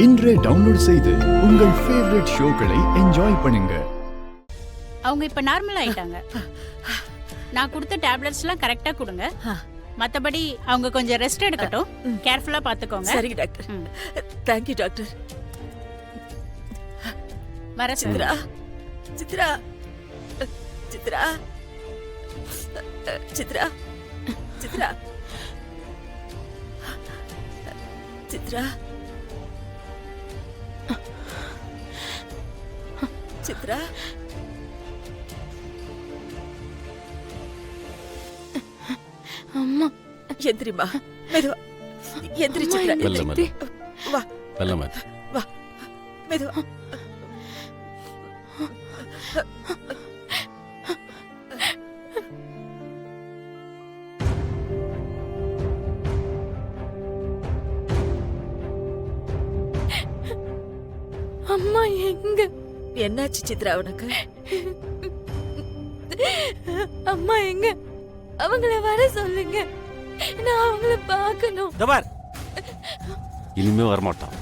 இன்றே டவுன்லோட் செய்து உங்கள் ஃபேவரட் ஷோக்களை என்ஜாய் பண்ணுங்க. அவங்க இப்ப நார்மல் ஆயிட்டாங்க. நான் கொடுத்த டேப்லெட்ஸ்லாம் கரெக்டா கொடுங்க. மத்தபடி அவங்க கொஞ்சம் ரெஸ்ட் எடுக்கட்டும். கேர்ஃபுல்லா பாத்துக்கோங்க. சரி டாக்டர். Thank you doctor. வர சித்ரா, சித்ரா, சித்ரா, சித்ரா, சித்ரா, சித்ரா, சித்ரா. அம்மா எந்திரிமா, மெதுவா எந்திரி சித்ரா. வா வா, மெதுவா. அம்மா எங்க? என்னாச்சு சித்ரா உனக்கு? அம்மா எங்க? அவங்கள வர சொல்லுங்க, நான் அவங்கள பார்க்கணும். இனிமே வரமாட்டான்.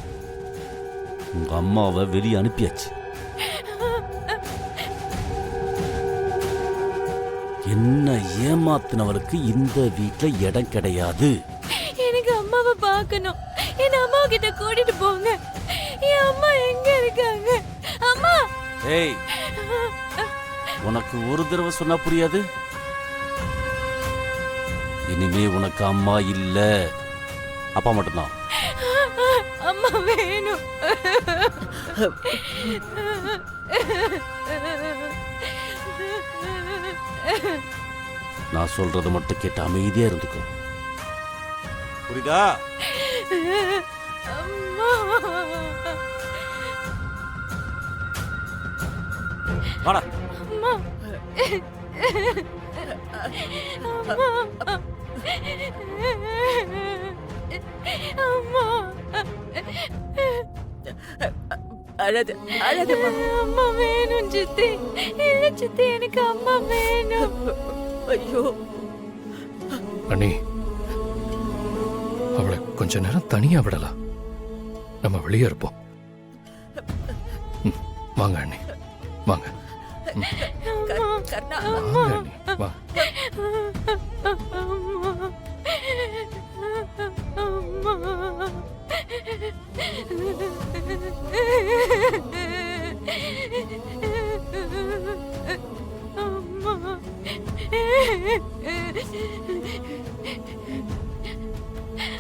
உங்க அம்மாவை வெளியே அனுப்பியாச்சு. என்ன ஏமாத்தினவருக்கு இந்த வீட்டுல இடம் கிடையாது. எனக்கு அம்மாவை பார்க்கணும். என் அம்மா கிட்ட கூட்டிட்டு போங்க. என் அம்மா எங்க இருக்காங்க? அம்மா! ஏய், உனக்கு ஒரு தடவை சொன்னா புரியாது. இனிமே உனக்கு அம்மா இல்ல, அப்பா மட்டும்தான். அம்மா வேணும். நான் சொல்றத மட்டும் கேட்டு அமைதியா இருந்துக்கோ. புரியுதா? அம்மா! வாடா. அம்மா! அம்மா! அம்மா! அழாத, அழாதம்மா. அம்மா வேணும் சித்தி. இல்ல சித்தி, எனக்கு அம்மா வேணும். ஐயோ அண்ணி, அவளை கொஞ்ச நேரம் தனியா விடலாம். நம்ம வெளியே இருப்போம். வாங்க அண்ணி, வாங்க. கர்ணா, வாங்க அண்ணி, வா.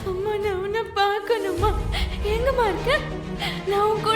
அம்மா, நான் உன்னை பார்க்கணுமா? எங்கம்மா இருக்க? நான் உன் கூட